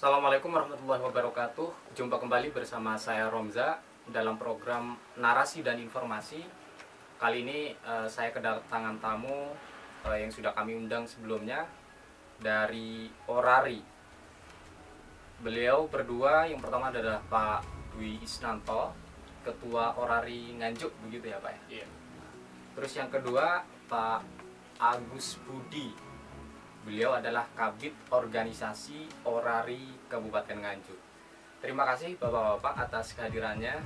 Assalamualaikum warahmatullahi wabarakatuh. Jumpa kembali bersama saya Romza dalam program Narasi dan Informasi. Kali ini saya kedatangan tamu yang sudah kami undang sebelumnya dari Orari. Beliau berdua, yang pertama adalah Pak Dwi Isnanto, Ketua Orari Nganjuk, begitu ya Pak ya? Iya. Terus yang kedua Pak Agus Budi. Beliau adalah Kabid Organisasi Orari Kabupaten Nganjuk. Terima kasih Bapak-bapak atas kehadirannya.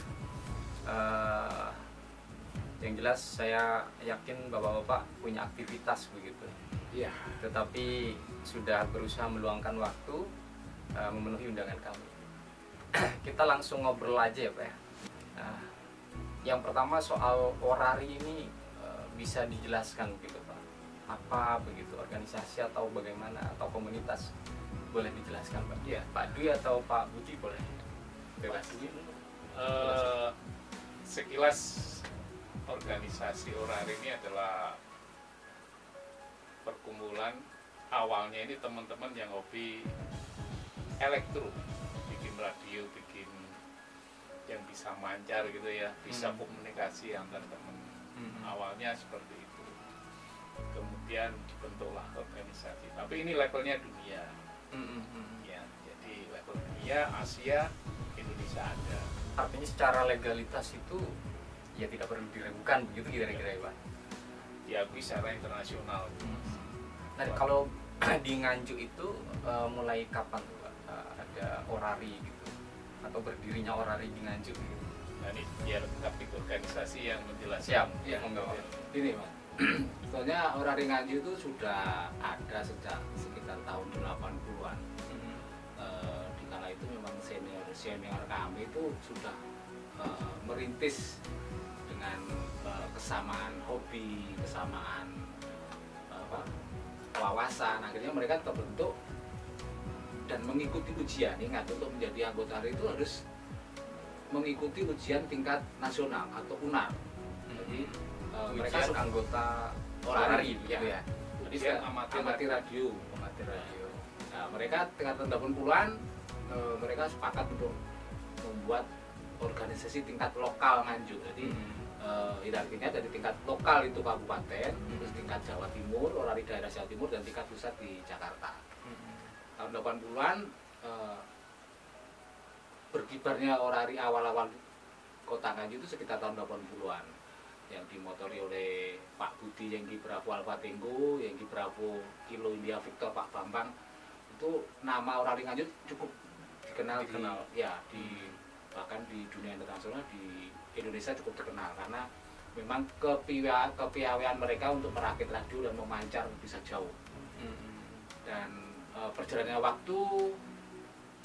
Yang jelas saya yakin Bapak-bapak punya aktivitas begitu. Iya. Tetapi sudah berusaha meluangkan waktu memenuhi undangan kami. Kita langsung ngobrol aja ya Pak ya. Yang pertama soal Orari ini bisa dijelaskan begitu Pak. Apa begitu organisasi atau bagaimana atau komunitas, boleh dijelaskan Pak? Iya. Pak Dwi atau Pak Budi boleh bebas. Sekilas organisasi Orari ini adalah perkumpulan, awalnya ini teman-teman yang hobi elektro, bikin radio, bikin yang bisa mancar gitu ya, bisa komunikasi antar teman. Awalnya seperti itu. Kemudian dibentuklah organisasi, tapi ini levelnya dunia. Ya, jadi level dunia, Asia, Indonesia ada. Artinya secara legalitas itu ya tidak perlu diragukan begitu kira-kira ya Pak? Diakui secara internasional. Nah kalau di Nganjuk itu mulai kapan tuh Pak ada Orari gitu, atau berdirinya Orari di Nganjuk gitu? Nah ini biar Kabid organisasi yang menjelaskan. Siap, Ya, monggo. Ini Pak, soalnya Orari Nganjuk itu sudah ada sejak sekitar tahun 80-an. Di kala itu memang senior kami itu sudah merintis dengan kesamaan hobi, kesamaan wawasan. Akhirnya mereka terbentuk dan mengikuti ujian. Ingat, untuk menjadi anggota Orari itu harus mengikuti ujian tingkat nasional atau UNAR. Jadi mereka anggota Orari gitu ya. Jadi Ujian amatir radio. Nah, mereka tingkat 80-an mereka sepakat untuk membuat organisasi tingkat lokal Nganjuk. Jadi hierarkinya dari tingkat lokal itu kabupaten, terus tingkat Jawa Timur, Orari daerah Jawa Timur, dan tingkat pusat di Jakarta. Tahun 80-an berkibarnya Orari awal-awal kota Nganjuk itu sekitar tahun 80-an, yang dimotori oleh Pak Budi Yengki Bravo Alfa Tango, Yengki Bravo Kilo India Victor Pak Bambang. Itu nama Orari Nganjuk cukup dikenal. Bahkan di dunia internasional, di Indonesia cukup terkenal karena memang kepiawaian mereka untuk merakit radio dan memancar bisa jauh. Dan perjalannya waktu,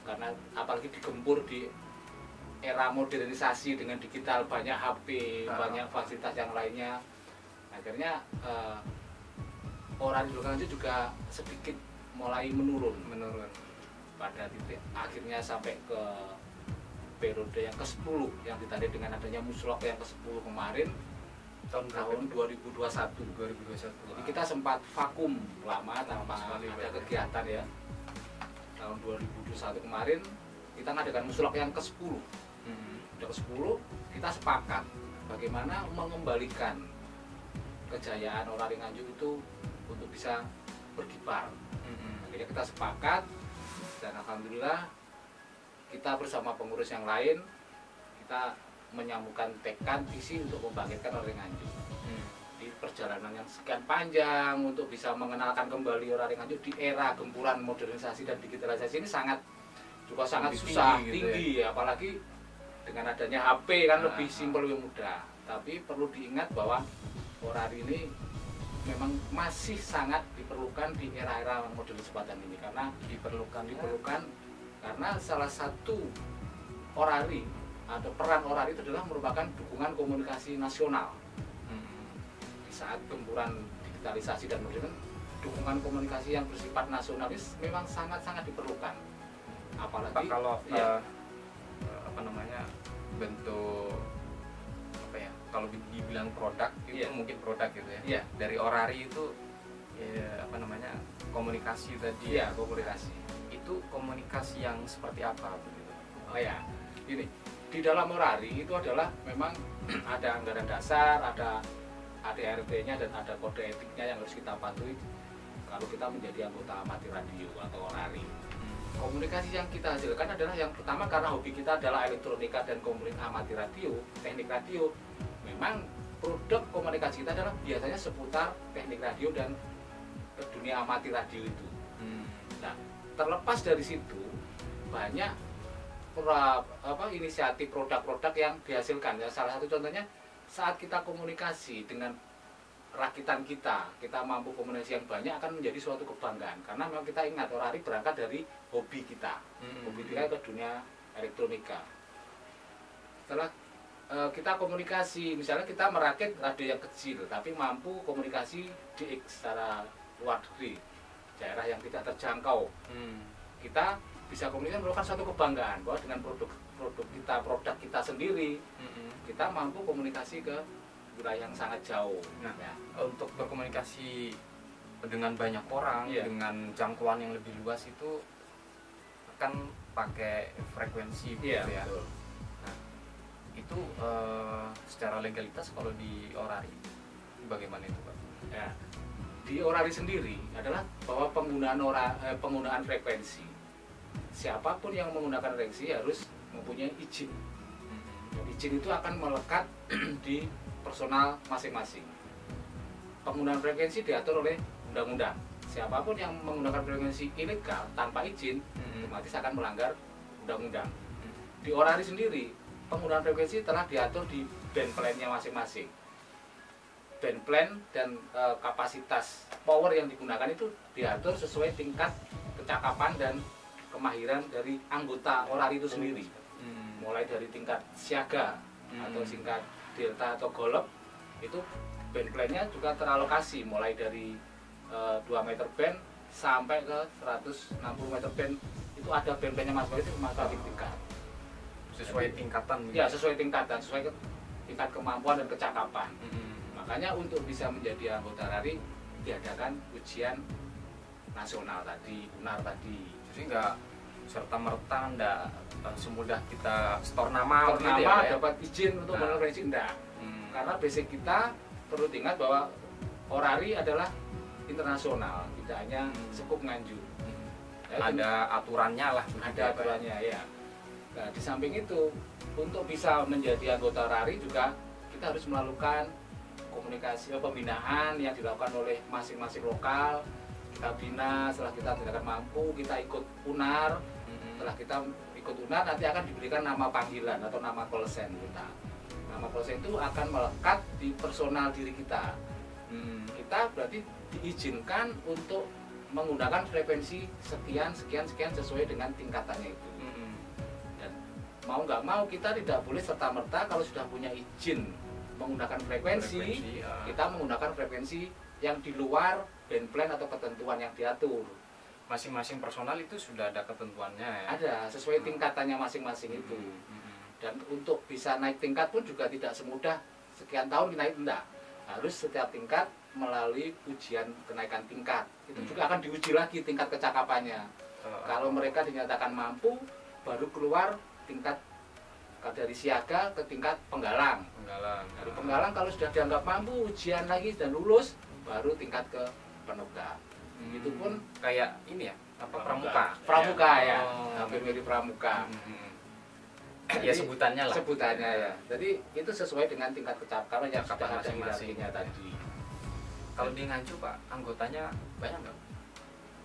karena apalagi digempur di era modernisasi dengan digital, banyak HP, banyak fasilitas yang lainnya, akhirnya Orari Nganjuk juga sedikit mulai menurun pada titik akhirnya sampai ke periode yang ke-10 yang ditandai dengan adanya muslok yang ke-10 kemarin tahun 2021. Jadi kita sempat vakum lama tanpa ada kegiatan ya. Tahun 2021 kemarin kita ngadakan muslok yang ke-10. Udah ke-10 kita sepakat bagaimana mengembalikan kejayaan Orari Nganjuk itu untuk bisa berkibar. Akhirnya kita sepakat, dan alhamdulillah kita bersama pengurus yang lain kita menyambungkan tekad visi untuk membangkitkan Orari Nganjuk. Di perjalanan yang sekian panjang untuk bisa mengenalkan kembali Orari Nganjuk di era gempuran modernisasi dan digitalisasi ini sangat susah, tinggi ya. Apalagi dengan adanya HP kan lebih simpel, lebih mudah. Tapi perlu diingat bahwa Orari ini memang masih sangat diperlukan di era-era modern seperti ini, karena diperlukan karena salah satu Orari atau peran Orari itu adalah merupakan dukungan komunikasi nasional. Di saat gempuran digitalisasi dan modern, dukungan komunikasi yang bersifat nasionalis memang sangat-sangat diperlukan. Apalagi Pak, kalau bentuk kalau dibilang produk itu mungkin produk gitu ya. Dari Orari itu komunikasi tadi. Komunikasi. itu komunikasi yang seperti apa begitu? Oh ya, ini di dalam orari itu adalah memang ada anggaran dasar, ada ADRT-nya dan ada kode etiknya yang harus kita patuhi kalau kita menjadi anggota amati radio atau orari. Komunikasi yang kita hasilkan adalah yang pertama karena hobi kita adalah elektronika dan komunikasi amati radio, teknik radio. Memang produk komunikasi kita adalah biasanya seputar teknik radio dan dunia amati radio itu. Nah, terlepas dari situ banyak inisiatif produk-produk yang dihasilkan. Ya, salah satu contohnya saat kita komunikasi dengan rakitan kita mampu komunikasi yang banyak akan menjadi suatu kebanggaan karena memang kita ingat orari berangkat dari hobi kita, hobi kita ke dunia elektronika. Setelah kita komunikasi, misalnya kita merakit radio yang kecil tapi mampu komunikasi DX secara luar negeri, daerah yang tidak terjangkau, kita bisa komunikasi merupakan suatu kebanggaan bahwa dengan produk kita sendiri, kita mampu komunikasi ke wilayah yang sangat jauh. Nah, ya, untuk berkomunikasi dengan banyak orang, dengan jangkauan yang lebih luas itu kan pakai frekuensi gitu ya. Betul. Nah, itu secara legalitas kalau di orari bagaimana itu, Pak? Ya, di orari sendiri adalah bahwa penggunaan frekuensi. Siapapun yang menggunakan frekuensi harus mempunyai izin. Dan izin itu akan melekat di personal masing-masing. Penggunaan frekuensi diatur oleh undang-undang. Siapapun yang menggunakan frekuensi ilegal tanpa izin, otomatis akan melanggar undang-undang. Di orari sendiri, penggunaan frekuensi telah diatur di band plan-nya masing-masing. Band plan dan kapasitas power yang digunakan itu diatur sesuai tingkat kecakapan dan kemahiran dari anggota orari itu sendiri. Mulai dari tingkat siaga atau tingkat delta atau golep, itu band plan-nya juga teralokasi mulai dari 2 meter band sampai ke 160 meter band. Itu ada band plan-nya masing-masing itu masing-masing tingkat. Sesuai tingkatan. Ya, sesuai tingkatan, sesuai tingkat kemampuan dan kecakapan. Makanya untuk bisa menjadi anggota orari diadakan ujian nasional tadi, UNAR tadi. Jadi nggak serta-merta nggak semudah kita store nama gitu nama ya, dapat izin untuk berfrekuensi enggak. Karena basic kita perlu diingat bahwa orari adalah internasional, tidak hanya sekup Nganjuk. Ada aturannya lah. Ada aturannya ya. Nah, di samping itu untuk bisa menjadi anggota orari juga kita harus melakukan komunikasi pembinaan yang dilakukan oleh masing-masing lokal. Kita bina, setelah kita tidak mampu, kita ikut UNAR. Setelah kita ikut UNAR nanti akan diberikan nama panggilan atau nama kolsen kita. Nama kolsen itu akan melekat di personal diri kita. Kita berarti diizinkan untuk menggunakan frekuensi sekian sesuai dengan tingkatannya itu. Dan mau nggak mau kita tidak boleh serta-merta kalau sudah punya izin menggunakan frekuensi kita menggunakan frekuensi yang di luar band plan atau ketentuan yang diatur. Masing-masing personal itu sudah ada ketentuannya ya? Ada, sesuai tingkatannya masing-masing itu. Dan untuk bisa naik tingkat pun juga tidak semudah sekian tahun naik, enggak. Harus setiap tingkat melalui ujian kenaikan tingkat. Itu juga akan diuji lagi tingkat kecakapannya. Kalau mereka dinyatakan mampu, baru keluar tingkat dari siaga ke tingkat penggalang. Dari penggalang kalau sudah dianggap mampu, ujian lagi dan lulus, baru tingkat ke penuga. Itu pun kayak ini ya, pramuka. Pramuka ya, hampir mirip pramuka. Ya sebutannya lah. Sebutannya ya. Jadi itu sesuai dengan tingkat kecakapan yang sudah ada hierarkinya tadi. Kalau di Nganjuk Pak, anggotanya banyak nggak?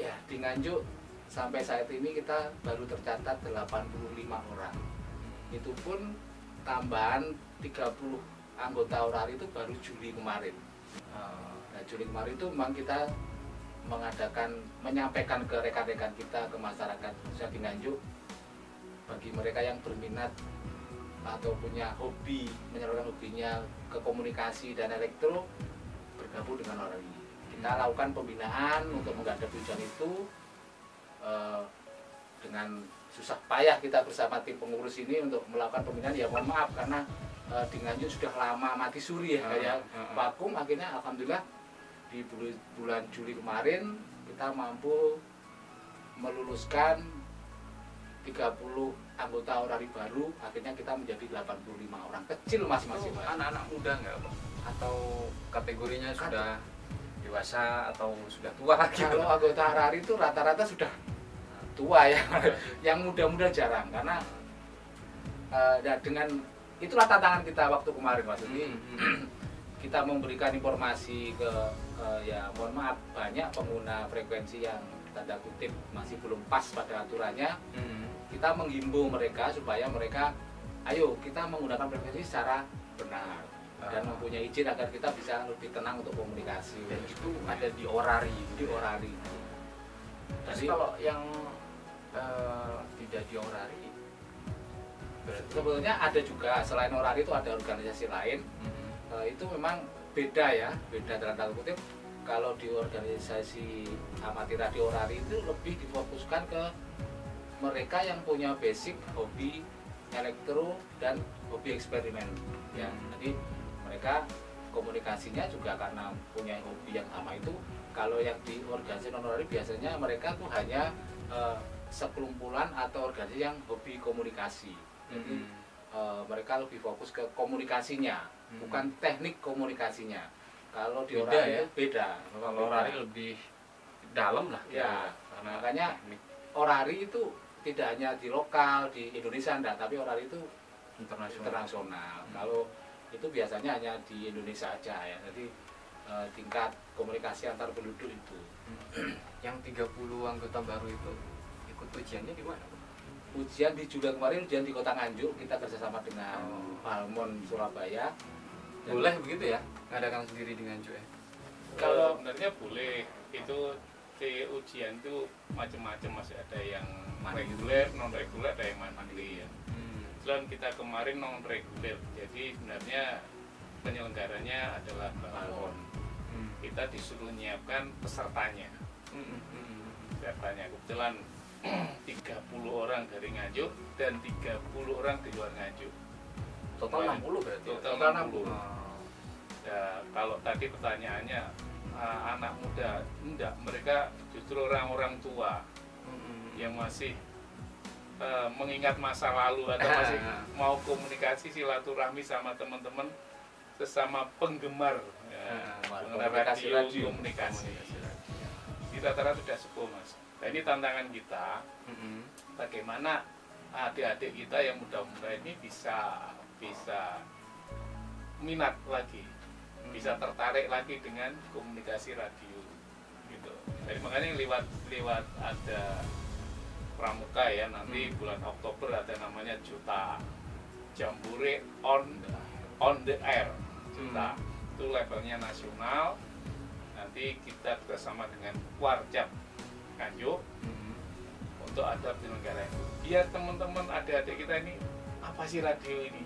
Ya, di Nganjuk sampai saat ini kita baru tercatat 85 orang. Itu pun tambahan 30 anggota orari itu baru Juli kemarin. Nah, Juli kemarin itu memang kita menyampaikan ke rekan-rekan kita, ke masyarakat khususnya di Nganjuk, bagi mereka yang berminat atau punya hobi, menyalurkan hobinya ke komunikasi dan elektro, bergabung dengan orari. Kita lakukan pembinaan untuk menghadapi ujian itu dengan susah payah kita bersama tim pengurus ini untuk melakukan pembinaan. Ya mohon maaf karena di Nganjuk sudah lama mati suri ya, kayak vakum. Akhirnya alhamdulillah di bulan Juli kemarin kita mampu meluluskan 30 anggota orari baru, akhirnya kita menjadi 85 orang. Kecil masing-masing. Itu anak-anak muda nggak Pak? Atau kategorinya sudah dewasa atau sudah tua gitu? Kalau anggota orari itu rata-rata sudah tua ya. Yang muda-muda jarang, karena dengan itulah tantangan kita waktu kemarin Mas. Jadi kita memberikan informasi ke ya mohon maaf, banyak pengguna frekuensi yang tanda kutip masih belum pas pada aturannya. Kita menghimbau mereka supaya mereka ayo kita menggunakan frekuensi secara benar dan mempunyai izin agar kita bisa lebih tenang untuk komunikasi. Dan itu ada di orari. Di orari. Terus Jadi kalau yang tidak di orari berarti sebetulnya ada juga, selain orari itu ada organisasi lain. Itu memang beda ya, beda dalam tanda kutip. Kalau di organisasi amati radio orari itu lebih difokuskan ke mereka yang punya basic hobi elektro dan hobi eksperimen ya. Jadi mereka komunikasinya juga karena punya hobi yang sama itu. Kalau yang di organisasi non orari biasanya mereka tuh hanya sekelumpulan atau organisasi yang hobi komunikasi. Jadi mereka lebih fokus ke komunikasinya, bukan teknik komunikasinya. Kalau di Beda orari ya? itu beda. kalau orari lebih dalam lah Ya, karena makanya teknik orari itu tidak hanya di lokal, di Indonesia enggak, tapi orari itu internasional. Kalau itu biasanya hanya di Indonesia aja ya. Jadi tingkat komunikasi antar penduduk itu. Yang 30 anggota baru itu ikut ujiannya di mana? Ujian di Juli kemarin, ujian di Kota Nganjuk, kita kerjasama dengan Palmon Surabaya. Dan Boleh begitu ya? Ngadakan sendiri di Nganjuk ya? Kalau sebenarnya boleh, itu di ujian itu macam-macam, masih ada yang reguler, non reguler, ada yang mandiri ya. Selain kita kemarin non reguler, jadi sebenarnya penyelenggaranya adalah Palmon. Kita disuruh nyiapkan pesertanya. Pesertanya kebetulan 30 orang dari Nganjuk dan 30 orang di luar Nganjuk. Total 60 berarti? Total 60. Ya, kalau tadi pertanyaannya anak muda, enggak, mereka justru orang-orang tua yang masih mengingat masa lalu atau masih mau komunikasi silaturahmi sama teman-teman sesama penggemar penggemar radio, komunikasi. Di rata-rata sudah sepuh Mas. Nah, ini tantangan kita, bagaimana adik-adik kita yang muda-muda ini bisa minat lagi, bisa tertarik lagi dengan komunikasi radio gitu. Jadi makanya lewat ada pramuka ya, nanti bulan Oktober ada namanya Juta Jambore on the air. Juta itu levelnya nasional. Nanti kita bersama dengan Warjab Nganjuk untuk ada penyelenggara itu. Biar teman-teman adik-adik kita ini apa sih radio ini,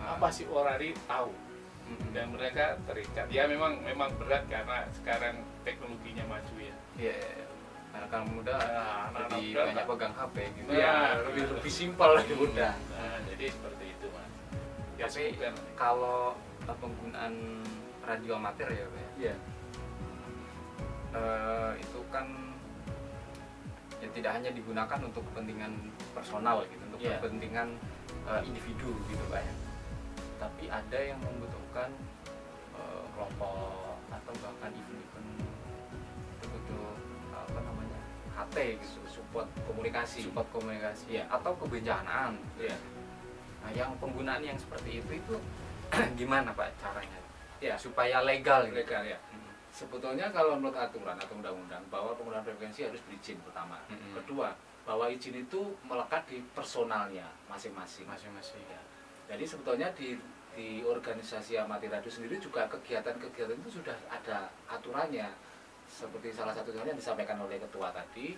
apa sih orari tahu, dan mereka terikat. Ya memang berat karena sekarang teknologinya maju ya. Iya. Anak-anak muda lebih banyak pegang HP gitu. Ya, lebih simpel, lebih mudah. Nah, jadi seperti itu Mas. Ya, Tapi semoga- kalau penggunaan radio amatir ya Pak ya? Iya. Itu kan ya tidak hanya digunakan untuk kepentingan personal gitu, untuk Iya. kepentingan individu gitu Pak ya. Tapi ada yang membutuhkan kelompok atau bahkan event-event betul-betul apa namanya HT gitu, Support komunikasi. support komunikasi Iya. atau kebencanaan. Iya. Nah, yang penggunaan yang seperti itu gimana Pak caranya? Ya, Supaya legal gitu. legal ya. Sebetulnya kalau menurut aturan atau undang-undang bahwa penggunaan frekuensi harus berizin pertama. Kedua, bahwa izin itu melekat di personalnya masing-masing. Masing-masing. Ya. Jadi sebetulnya di organisasi amati radio sendiri juga kegiatan-kegiatan itu sudah ada aturannya. Seperti salah satunya yang disampaikan oleh ketua tadi,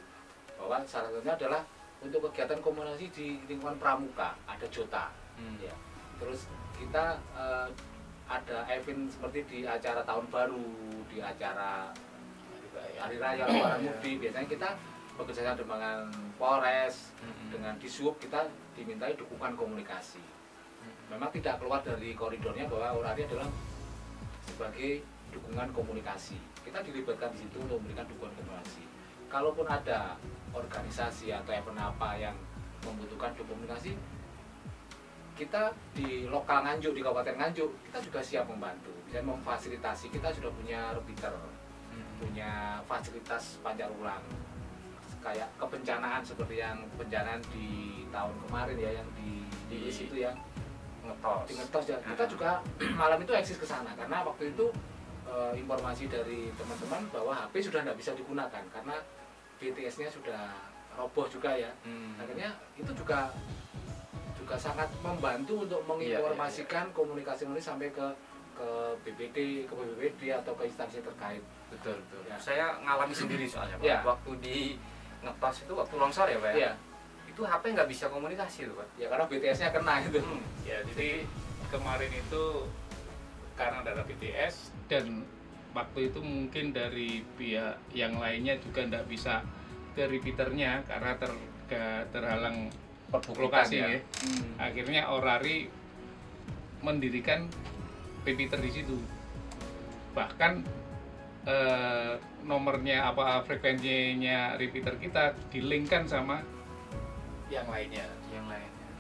bahwa salah satunya adalah untuk kegiatan komunikasi di lingkungan pramuka, ada Jota. Ya. Terus kita ada event seperti di acara tahun baru, di acara hari raya lebaran mudik, biasanya kita bekerjasama dengan Polres, dengan Dishub, kita dimintai dukungan komunikasi. Memang tidak keluar dari koridornya bahwa orari adalah sebagai dukungan komunikasi. Kita dilibatkan di situ untuk memberikan dukungan komunikasi. kalaupun ada organisasi atau event apa yang membutuhkan komunikasi, kita di lokal Nganjuk, di Kabupaten Nganjuk, kita juga siap membantu, bisa memfasilitasi. Kita sudah punya repeater, punya fasilitas pancar ulang, kayak kebencanaan seperti yang bencana di tahun kemarin ya, yang di itu ya, di Ngetos ya. Kita juga malam itu eksis ke sana karena waktu itu informasi dari teman-teman bahwa HP sudah tidak bisa digunakan karena BTS-nya sudah roboh juga ya. Akhirnya itu juga sangat membantu untuk menginformasikan komunikasi ini sampai ke BPD, ke BPBD atau ke instansi terkait. Betul. Ya. Saya ngalami sendiri soalnya Pak. Ya. Waktu di Ngetos itu waktu longsor ya Pak. Iya. Itu HP nggak bisa komunikasi tuh Pak. Ya karena BTS-nya kena itu. Ya, jadi kemarin itu karena ada BTS dan waktu itu mungkin dari pihak yang lainnya juga tidak bisa ke repeaternya karena terhalang lokasi ya. Akhirnya Orari mendirikan repeater di situ. Bahkan nomornya apa frekuensinya repeater kita dilink-kan sama yang lainnya.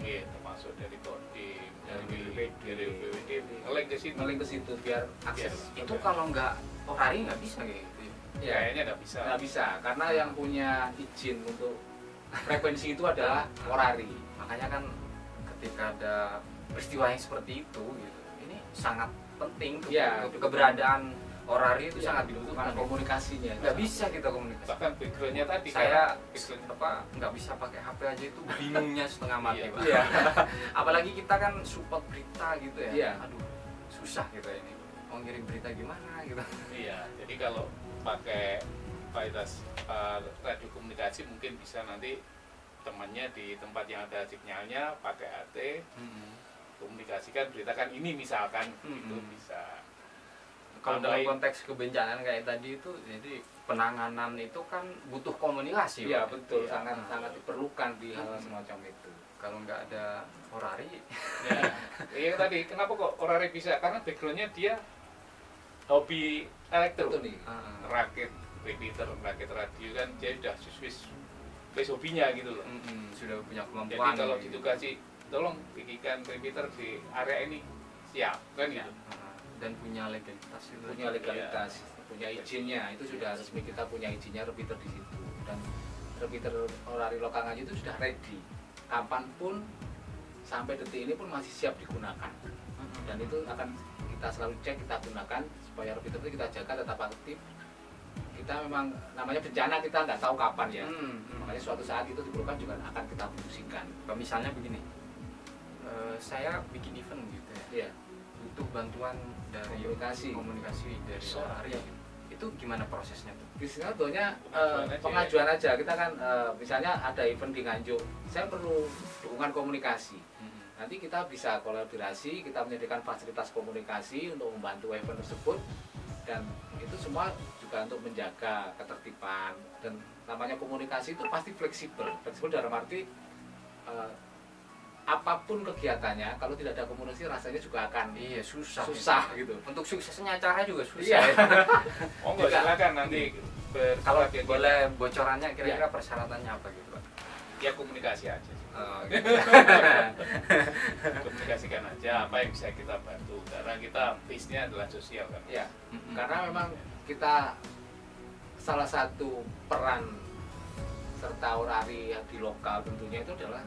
Iya, termasuk dari Kodim, dari BPD, ngelink ke situ biar akses. Itu kalau nggak Orari nggak bisa kayak gitu. Ya, kayaknya nggak bisa. Nggak bisa karena yang punya izin untuk frekuensi itu adalah Orari. Makanya kan ketika ada peristiwa yang seperti itu gitu, ini sangat penting keberadaan Orari itu sangat dibutuhkan komunikasinya. Nggak bisa kita komunikasi. Bahkan backgroundnya tadi saya nggak bisa pakai HP aja itu bingungnya setengah mati Pak. Iya. Apalagi kita kan support berita gitu ya. Iya. Aduh susah kita ini mau ngirim berita gimana gitu. Iya. Jadi kalau pakai fasilitas radio komunikasi mungkin bisa nanti temannya di tempat yang ada sinyalnya pakai AT komunikasikan beritakan ini misalkan itu bisa. Kalau dalam konteks kebencanaan kayak tadi itu, jadi penanganan itu kan butuh komunikasi. Iya betul, sangat diperlukan di hal semacam itu. Kalau nggak ada Orari, ya, iya tadi kenapa kok Orari bisa? Karena backgroundnya dia hobi elektro nih, rakit repeater, rakit radio kan dia udah base hobinya gitu loh. Sudah punya kemampuan. Jadi kalau ditugasi, tolong bikinkan repeater di area ini, siap kan gitu. Dan punya legalitas itu. Punya izinnya, itu sudah resmi, kita punya izinnya repeater di situ. Dan repeater Orari lokal Nganjuk itu sudah ready. Kapanpun sampai detik ini pun masih siap digunakan. Dan itu akan kita selalu cek, kita gunakan supaya repeater itu kita jaga tetap aktif. Kita memang namanya bencana kita nggak tahu kapan ya. Makanya suatu saat itu diperlukan juga akan kita fungsikan. Misalnya begini, saya bikin event gitu ya. Iya. Butuh bantuan dari komunikasi dari Orari. Itu gimana prosesnya tuh? Biasanya pengajuan aja. Kita kan misalnya ada event di Nganjuk, saya perlu dukungan komunikasi. Nanti kita bisa kolaborasi, kita menyediakan fasilitas komunikasi untuk membantu event tersebut, dan itu semua juga untuk menjaga ketertiban. Dan namanya komunikasi itu pasti fleksibel dalam arti apapun kegiatannya, kalau tidak ada komunikasi rasanya juga akan susah gitu. Untuk suksesnya acara juga susah. Iya. Oh enggak, silakan nanti kalau boleh bocorannya kira-kira persyaratannya apa gitu Pak? Ya komunikasi aja. Gitu. Komunikasikan aja apa yang bisa kita bantu karena kita base-nya adalah sosial kan. Ya. Karena memang kita salah satu peran serta Orari di lokal tentunya itu adalah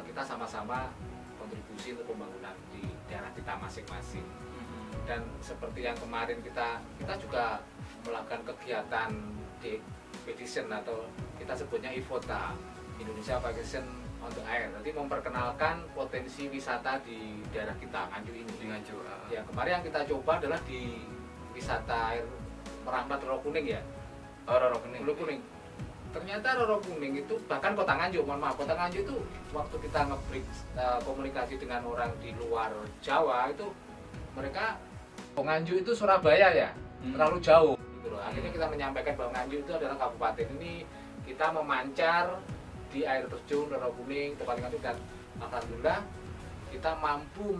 kita sama-sama kontribusi untuk pembangunan di daerah kita masing-masing. Dan seperti yang kemarin kita juga melakukan kegiatan di expedition atau kita sebutnya IVOTA, Indonesia Vacation on the Air. Nanti memperkenalkan potensi wisata di daerah kita Nganjuk ini. Di Nganjuk. Ya, kemarin yang kita coba adalah di wisata air Rahmat Roro Kuning ya. Roro Kuning. Ternyata Roro Kuning itu bahkan kota Nganjuk, kota Nganjuk itu waktu kita nge-break komunikasi dengan orang di luar Jawa itu mereka Nganjuk itu Surabaya ya, terlalu jauh gitu loh. Akhirnya kita menyampaikan bahwa Nganjuk itu adalah kabupaten ini, kita memancar di air terjun Roro Kuning, tempat Nganjuk, dan alhamdulillah kita mampu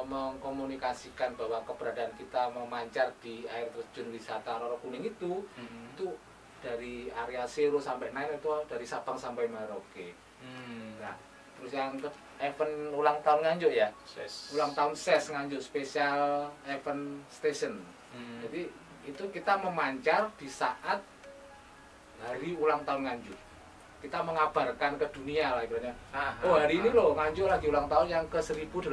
mengkomunikasikan bahwa keberadaan kita memancar di air terjun wisata Roro Kuning itu dari area 0 sampai 9 itu dari Sabang sampai Merauke. Nah, terus yang event ulang tahun Nganjuk ya, ulang tahun SES Nganjuk Special Event Station. Jadi itu kita memancar di saat hari ulang tahun Nganjuk. Kita mengabarkan ke dunia lah ibaratnya. Oh hari ini loh Nganjuk lagi ulang tahun yang ke 1085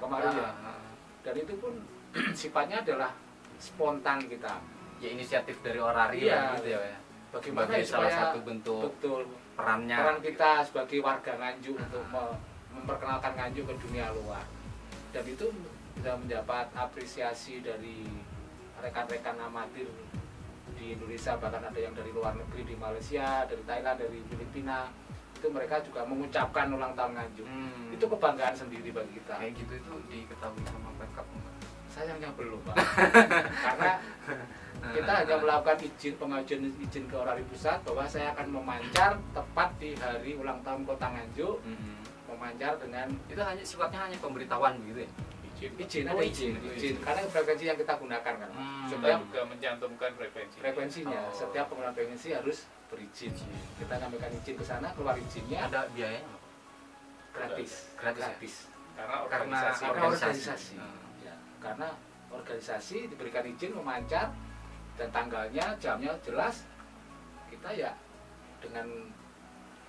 kemarin ya. Dan itu pun sifatnya adalah spontan kita. Ya inisiatif dari Orari Iya, gitu ya. Bagaimana Sebagai salah supaya satu bentuk betul peran kita sebagai warga Nganjuk untuk memperkenalkan Nganjuk ke dunia luar. Dan itu sudah mendapat apresiasi dari rekan-rekan amatir di Indonesia, bahkan ada yang dari luar negeri, di Malaysia, dari Thailand, dari Filipina. Itu mereka juga mengucapkan ulang tahun Nganjuk. Itu kebanggaan sendiri bagi kita. Kayak gitu itu diketahui sama Pemkab. Sayangnya belum, Pak. Karena kita hanya melakukan pengajuan izin ke Orari Pusat bahwa saya akan memancar tepat di hari ulang tahun Kota Nganjuk. Memancar dengan itu sifatnya hanya pemberitahuan begitu ya. Izin ada izin karena frekuensi yang kita gunakan kan. Setiap juga mencantumkan frekuensinya. Setiap penggunaan frekuensi harus berizin. Kita nyampaikan izin ke sana, keluar izinnya. Ada biayanya gratis. Karena organisasi. Ya, karena organisasi diberikan izin memancar dan tanggalnya, jamnya jelas. Kita ya dengan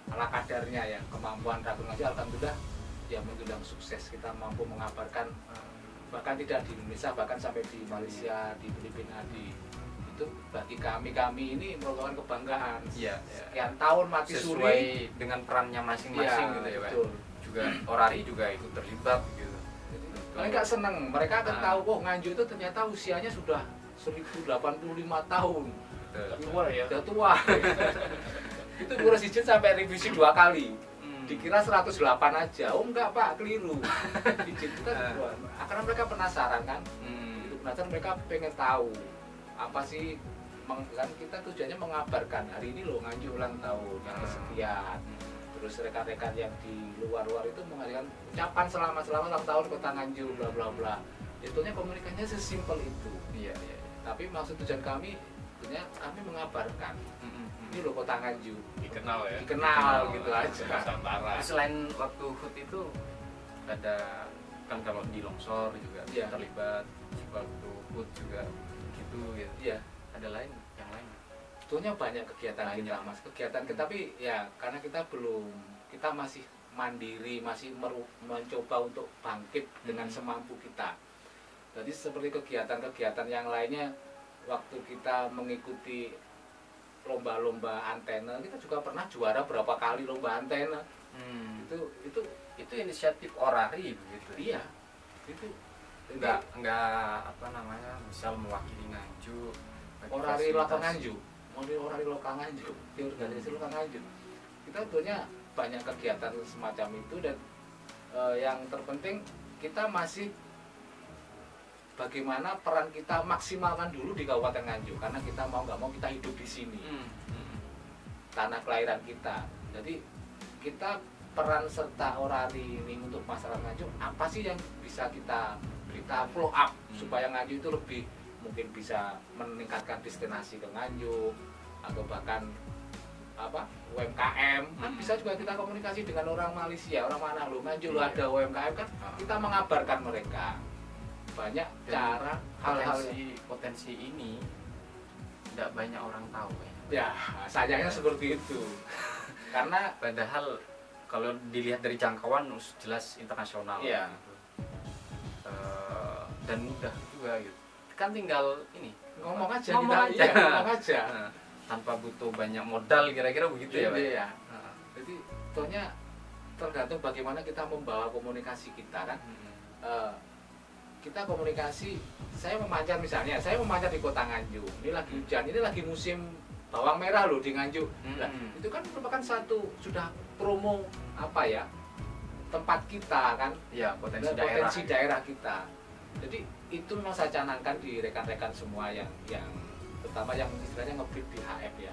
ala kadarnya ya, kemampuan Ragun Nganjuk alhamdulillah ya mendulang sukses. Kita mampu mengabarkan bahkan tidak di Indonesia, bahkan sampai di Malaysia, di Filipina, itu bagi kami ini merupakan kebanggaan. Sekian tahun mati sesuai suri dengan perannya masing-masing gitu ya, betul. Juga Orari juga ikut terlibat gitu. Mereka senang, mereka akan tahu oh Nganjuk itu ternyata usianya sudah 1085 tahun. Tua ya. Udah tua. Itu ngurus izin sampai revisi 2 kali. Dikira 108 aja. Oh enggak Pak, keliru. Izin kita karena mereka penasaran kan. Itu penasaran, mereka pengen tahu apa sih kan kita tujuannya mengabarkan hari ini loh Nganjuk ulang tahun yang kesekian. Terus rekan-rekan yang di luar-luar itu mengadakan ucapan selamat ulang tahun Kota Nganjuk bla bla bla. Itunya komunikasinya sesimpel itu. Iya. Tapi maksud tujuan kami tentunya kami mengabarkan. Ini loh Kota Nganjuk. Dikenal gitu aja. Nusantara. Selain waktu HUT itu ada kan kalau di longsor juga terlibat, waktu HUT juga gitu ya. Iya. Ada yang lain. Sebetulnya banyak kegiatan kita Mas, tapi ya karena kita masih mandiri, masih mencoba untuk bangkit dengan semampu kita. Jadi seperti kegiatan-kegiatan yang lainnya, waktu kita mengikuti lomba-lomba antena, kita juga pernah juara berapa kali lomba antena. Itu inisiatif Orari begitu. Iya. Itu enggak apa namanya, misal mewakili Nganjuk, Orari Lokal Nganjuk. Orari Lokal Nganjuk, di organisasi Lokal Nganjuk. Kita tentunya banyak kegiatan semacam itu dan yang terpenting kita masih bagaimana peran kita maksimalkan dulu di Kabupaten Nganjuk, karena kita mau nggak mau kita hidup di sini, tanah kelahiran kita. Jadi kita peran serta Orari ini untuk masyarakat Nganjuk apa sih yang bisa kita follow up supaya Nganjuk itu lebih mungkin bisa meningkatkan destinasi ke Nganjuk atau bahkan UMKM kan bisa juga kita komunikasi dengan orang Malaysia, orang mana lo Nganjuk lo ada UMKM kan, kita mengabarkan mereka. Banyak cara hal-hal potensi ini tidak banyak orang tahu ya. Sayangnya seperti itu. Karena padahal kalau dilihat dari jangkauan jelas internasional ya. Gitu. Dan mudah juga gitu. Kan tinggal ini ngomong aja. Tanpa butuh banyak modal kira-kira begitu ya. Jadi tentunya tergantung bagaimana kita membawa komunikasi kita kan. Kita komunikasi, saya memancar di Kota Nganjuk, ini lagi hujan, ini lagi musim bawang merah loh di Nganjuk. Nah, itu kan merupakan sudah promo tempat kita kan, ya, potensi daerah kita. Jadi itu memang saya canangkan di rekan-rekan semua yang terutama yang istilahnya nge-brief di HF ya,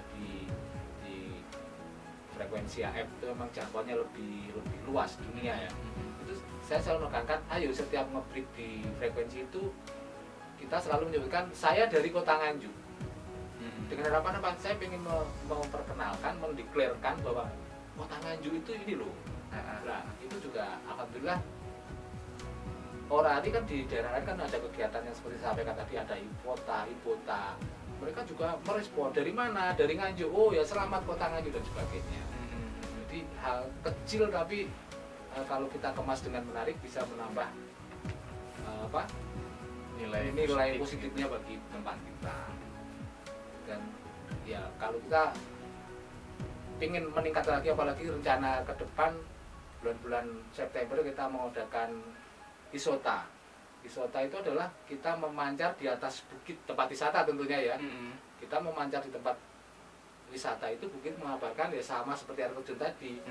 di frekuensi HF itu memang jangkauannya lebih luas dunia ya. Saya selalu menekankan, ayo setiap nge-brief di frekuensi itu kita selalu menyebutkan saya dari Kota Nganjuk. dengan harapan apa? Saya ingin memperkenalkan, mendeklarkan bahwa Kota Nganjuk itu ini loh. Nah, itu juga alhamdulillah orari kan di daerah lain kan ada kegiatan yang seperti saya sampaikan tadi, ada Ipota. Mereka juga merespon dari mana? Dari Nganjuk. Oh ya, selamat Kota Nganjuk dan sebagainya. Jadi hal kecil tapi kalau kita kemas dengan menarik bisa menambah nilai positifnya bagi tempat kita. Dan ya kalau kita ingin meningkat lagi, apalagi rencana ke depan bulan-bulan September kita mengadakan Isota. Isota itu adalah kita memancar di atas bukit, tempat wisata tentunya ya. Kita memancar di tempat wisata itu bukit mengabarkan ya sama seperti air terjun tadi.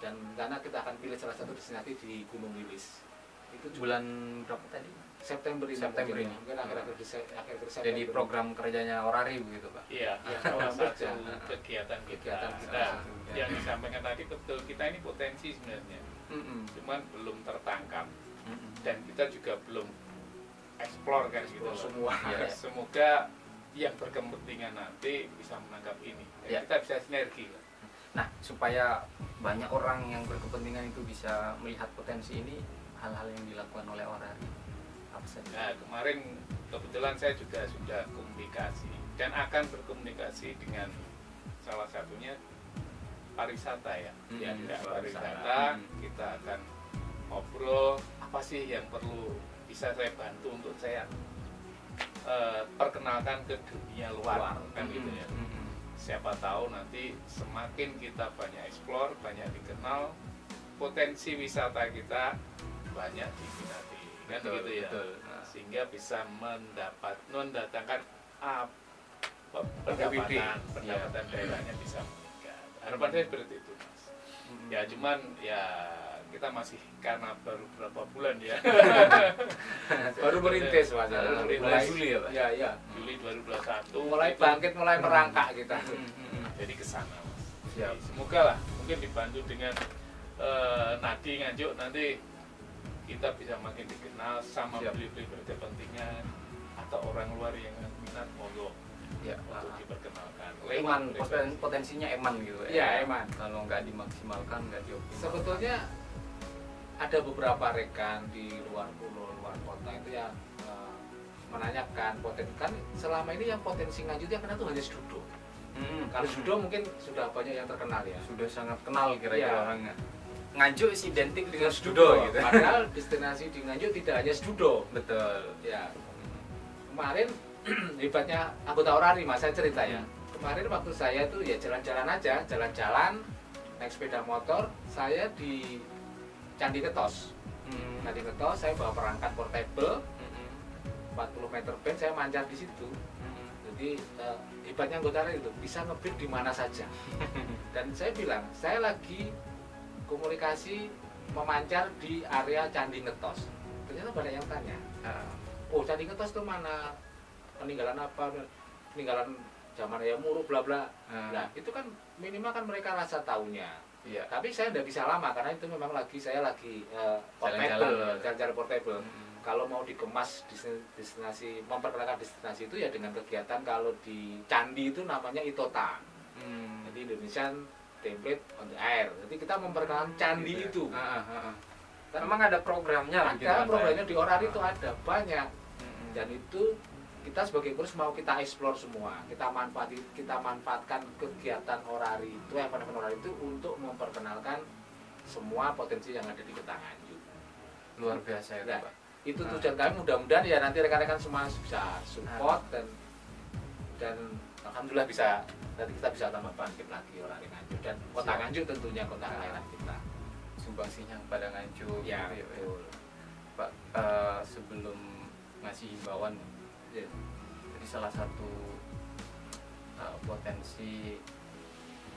Dan karena kita akan pilih salah satu destinasi di Gunung Wilis. Itu Bulan berapa tadi? September ini. Mungkin akhir-akhir September. Jadi program kerjanya Orari begitu Pak? Iya, salah satu kegiatan kita. Nah, yang disampaikan tadi betul, kita ini potensi sebenarnya, cuman belum tertangkap dan kita juga belum explore kan gitu semua. Ya, semoga yang berkepentingan nanti bisa menangkap ini. Dan kita bisa sinergi. Nah, supaya banyak orang yang berkepentingan itu bisa melihat potensi ini, hal-hal yang dilakukan oleh Orari apa saja? Nah, kemarin kebetulan saya juga sudah komunikasi dan akan berkomunikasi dengan salah satunya pariwisata ya. Pariwisata, kita akan ngobrol apa sih yang perlu bisa saya bantu untuk saya perkenalkan ke dunia luar kan gitu ya. Siapa tahu nanti semakin kita banyak explore, banyak dikenal, potensi wisata kita banyak diminati kan gitu ya. Sehingga bisa mendatangkan pendapatan daerahnya bisa meningkat. Harapan saya seperti itu Mas. Ya cuman ya kita masih karena baru berapa bulan ya. Baru merintis Mas. Mulai Juli ya Pak? Ya. Juli 2021 Mulai bangkit, mulai merangkak kita. Jadi kesana Mas. Siap. Semoga lah mungkin dibantu dengan Nadi Nganjuk nanti kita bisa makin dikenal sama beli-beli berkepentingan atau orang luar yang minat monggo untuk diperkenalkan. Eman, potensinya eman gitu ya? Iya, eman. Kalau nggak dimaksimalkan, nggak dioptimalkan. Sebetulnya ada beberapa rekan di luar pulau, luar kota itu yang menanyakan potensi, kan selama ini yang potensi Nganjuk yang kenal itu hanya Sedudo. Kalau Sedudo mungkin sudah banyak yang terkenal ya. Sudah sangat kenal kira-kira orangnya. Nganjuk is identik dengan Sedudo gitu. Padahal destinasi di Nganjuk tidak hanya Sedudo. Betul. Ya. Kemarin hebatnya anggota Orari Mas, saya cerita ya. Kemarin waktu saya tuh ya jalan-jalan aja, jalan-jalan naik sepeda motor, saya di Candi Ketos. Candi Ketos saya bawa perangkat portable 40 meter band, saya mancar di situ. Jadi hebatnya anggota Orari itu bisa ngebit di mana saja. Dan saya bilang, saya lagi komunikasi memancar di area Candi Ngetos. Ternyata banyak yang tanya, oh Candi Ngetos itu mana, peninggalan apa, peninggalan zaman ya Muru bla bla. Nah itu kan minimal kan mereka rasa tahunya. Iya. Tapi saya tidak bisa lama karena itu memang saya lagi jalan-jalan portable. Kalau mau dikemas destinasi, memperkenalkan destinasi itu ya dengan kegiatan, kalau di Candi itu namanya Itota. Jadi Indonesian Template on the Air. Jadi kita memperkenalkan candi itu. Kan memang ada programnya. Ada programnya di Orari itu ada banyak. Dan itu kita sebagai kursus mau kita explore semua. Kita manfaatkan kegiatan Orari itu, event-event Orari itu untuk memperkenalkan semua potensi yang ada di Kota Nganjuk. Luar biasa itu, Pak. Itu tujuan kami, mudah-mudahan ya nanti rekan-rekan semua bisa support dan alhamdulillah nanti kita bisa tambah bangkit lagi Orari Nganjuk dan Kota Nganjuk tentunya kota kelahiran kita. Sumbangsinya kepada Nganjuk. Ya, gitu, betul. Pak, sebelum ngasih himbauan, jadi salah satu potensi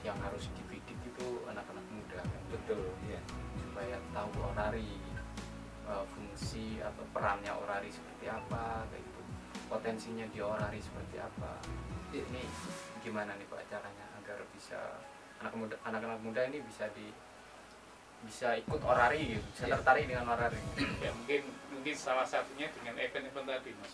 yang harus dibidik itu anak-anak muda kan? Betul, ya. Supaya tahu Orari, fungsi atau perannya Orari seperti apa, kayak gitu. Potensinya di Orari seperti apa. Ini gimana nih Pak caranya agar bisa anak-anak muda ini bisa bisa ikut orari gitu, bisa Iya. tertarik dengan orari. Ya mungkin salah satunya dengan event-event tadi Mas.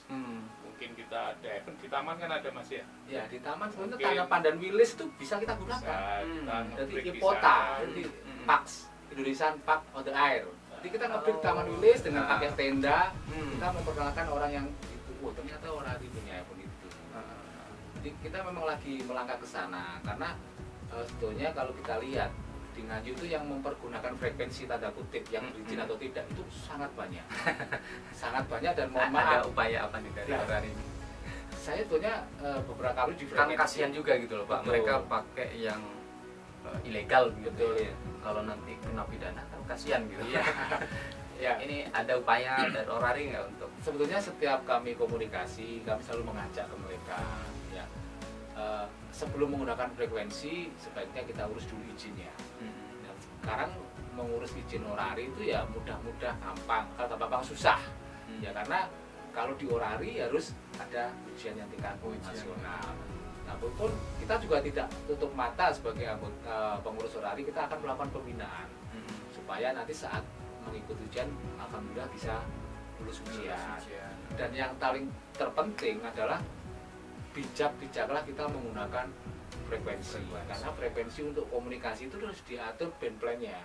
Mungkin kita ada event di taman kan ada Mas ya. Ya di taman sebenarnya Mungkin- Taman Pandan Wilis itu bisa kita Bisa gunakan. kita Jadi nge-break di IPOTA, sana. jadi PAX, Indonesian Park on the Air. Jadi kita nge-break Taman Wilis dengan pakai tenda, kita memperkenalkan orang yang itu, oh ternyata orari punya event itu. Jadi kita memang lagi melangkah ke sana karena sebetulnya kalau kita lihat di Nganjuk itu yang mempergunakan frekuensi tanda kutip yang berizin atau tidak itu sangat banyak. Sangat banyak dan mohon Ada maaf, upaya apa nih dari Ya. orari ini? saya sebetulnya beberapa kali di Kan frekuensi. kasihan juga gitu loh Pak, Betul. mereka pakai yang ilegal gitu. Betul ya. Kalau nanti kena pidana kan kasihan gitu. Iya. Ya, Ini ada upaya dari orari nggak untuk sebetulnya setiap kami komunikasi, kami selalu mengajak ke mereka ya. Sebelum menggunakan frekuensi sebaiknya kita urus dulu izinnya. Dan sekarang mengurus izin orari itu ya mudah-mudah gampang, kalau gampang susah. Ya karena kalau di orari harus ada ujian yang tingkat nasional. Nah, pun kita juga tidak tutup mata sebagai anggota pengurus orari, kita akan melakukan pembinaan supaya nanti saat mengikuti ujian alhamdulillah bisa lulus ujian. Dan yang paling terpenting adalah bijak-bijaklah kita menggunakan frekuensi. Karena frekuensi untuk komunikasi itu harus diatur band plan-nya.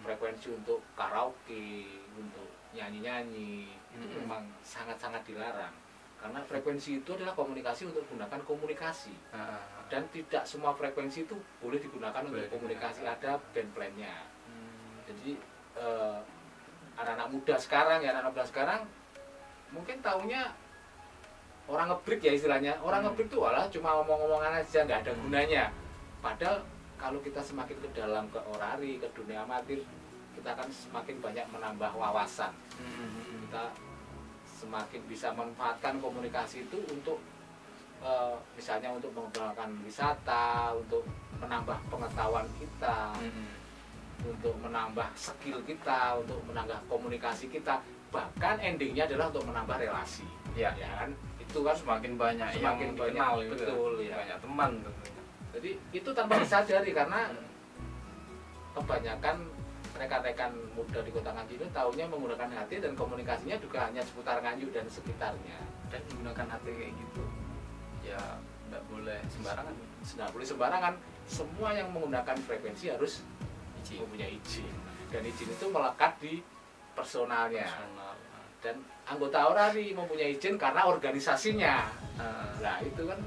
Frekuensi untuk karaoke, untuk nyanyi-nyanyi itu memang sangat-sangat dilarang. Karena frekuensi itu adalah komunikasi untuk gunakan komunikasi. Dan tidak semua frekuensi itu boleh digunakan untuk komunikasi, ada band plan-nya. Jadi anak-anak muda sekarang ya, anak-anak muda sekarang mungkin taunya orang ngebreak ya istilahnya. Orang ngebreak itu walah cuma ngomong-ngomongan aja, nggak ada gunanya. Padahal kalau kita semakin ke dalam ke orari, ke dunia amatir, kita akan semakin banyak menambah wawasan. Kita semakin bisa memanfaatkan komunikasi itu untuk misalnya untuk mengembangkan wisata, untuk menambah pengetahuan kita, untuk menambah skill kita, untuk menambah komunikasi kita, bahkan endingnya adalah untuk menambah relasi. Ya, Ya kan? Itu kan semakin banyak semakin yang banyak, dikenal gitu. betul ya. Banyak teman tentunya. Jadi itu tanpa disadari karena kebanyakan rekan-rekan muda di Kota Nganjuk itu taunya menggunakan hati dan komunikasinya juga hanya seputar Nganjuk dan sekitarnya. Dan menggunakan hati kayak gitu ya nggak boleh sembarangan. Nggak boleh sembarangan. Semua yang menggunakan frekuensi harus Izin. mempunyai izin. Dan izin itu melekat di personalnya. Personal. Dan anggota orari mempunyai izin karena organisasinya. Nah itu kan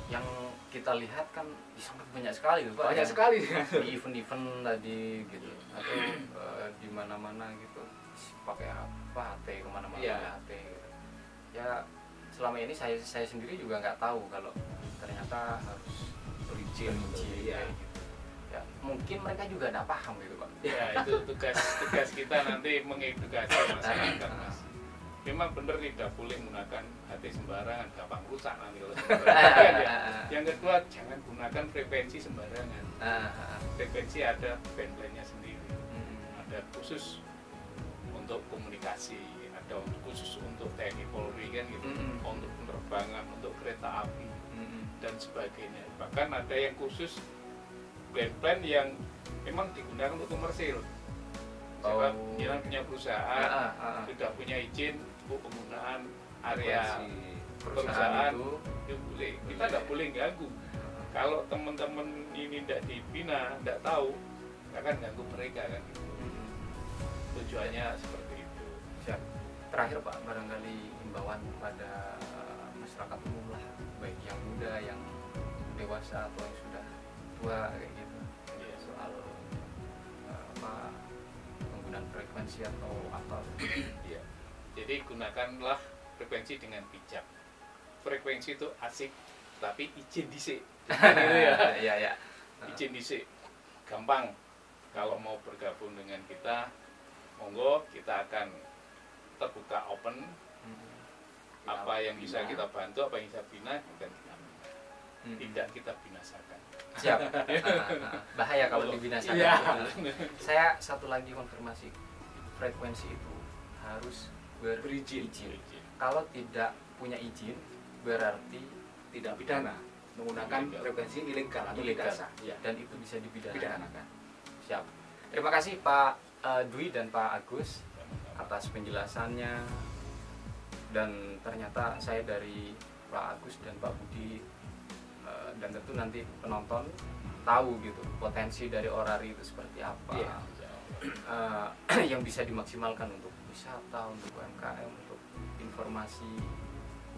Yang kita lihat kan sangat banyak sekali tuh Pak. banyak Yang sekali. di event-event tadi gitu atau di mana-mana gitu pakai apa HT kemana-mana Iya. pakai HT gitu. Ya selama ini saya sendiri juga nggak tahu kalau ternyata harus Berizin, berizin iya. kayak gitu. Ya mungkin mereka juga nggak paham gitu Pak. Ya itu tugas kita nanti mengedukasi masyarakat Mas. Memang benar tidak boleh menggunakan hati sembarangan, gampang rusak nanti kalau sembarangan ya. Yang kedua jangan gunakan frekuensi sembarangan. Frekuensi ada band plan-nya sendiri, ada khusus untuk komunikasi, ada khusus untuk TNI Polri kan gitu, untuk penerbangan, untuk kereta api dan sebagainya. Bahkan ada yang khusus band plan yang memang digunakan untuk komersil. Siapa yang punya perusahaan sudah punya izin untuk penggunaan area perusahaan itu boleh. Kita tidak boleh ganggu. Kalau teman-teman ini tidak dibina, tidak tahu, nggak akan ganggu mereka kan gitu. Tujuannya seperti itu. Siap. Terakhir Pak, barangkali himbauan pada masyarakat umum lah, baik yang muda, yang dewasa atau yang sudah tua kayak gitu, Iya. soal apa penggunaan frekuensi atau apa. Iya. Jadi gunakanlah frekuensi dengan bijak. Frekuensi itu asik, tapi izin dhisik. Gitu ya. Iya ya. Izin dhisik. Gampang. Kalau mau bergabung dengan kita, monggo kita akan terbuka open. Apa yang bisa kita bantu, apa yang bisa bina, bukan kita bina. Tidak kita binasakan. Siap. Bahaya kalau dibinasakan. Iya. Saya satu lagi konfirmasi, frekuensi itu harus berizin. Kalau tidak punya izin berarti tidak pidana menggunakan Ilegal. frekuensi ilegal atau ilegal. tidak sah. Ya. Dan itu bisa dipidanakan. Pidanakan. Siap. Terima kasih Pak Dwi dan Pak Agus atas penjelasannya, dan ternyata saya dari Pak Agus dan Pak Budi dan tentu nanti penonton tahu gitu potensi dari orari itu seperti apa. Iya. Yang bisa dimaksimalkan untuk wisata, untuk UMKM, untuk informasi,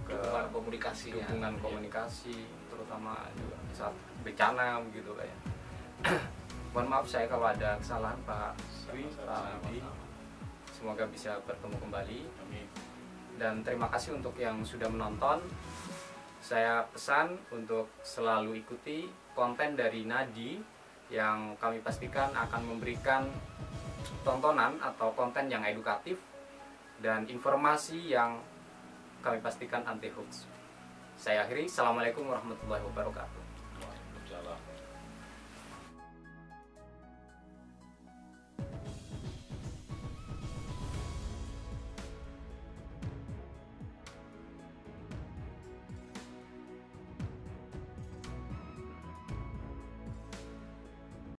Dukungan komunikasinya. dukungan komunikasi, terutama juga saat bencana begitu kayak. Mohon maaf saya kalau ada kesalahan Pak Dwi, Pak Budi. Semoga bisa bertemu kembali. Amin. Dan terima kasih untuk yang sudah menonton. Saya pesan untuk selalu ikuti konten dari Nadi yang kami pastikan akan memberikan tontonan atau konten yang edukatif dan informasi yang kami pastikan anti hoax. Saya akhiri. Assalamualaikum warahmatullahi wabarakatuh.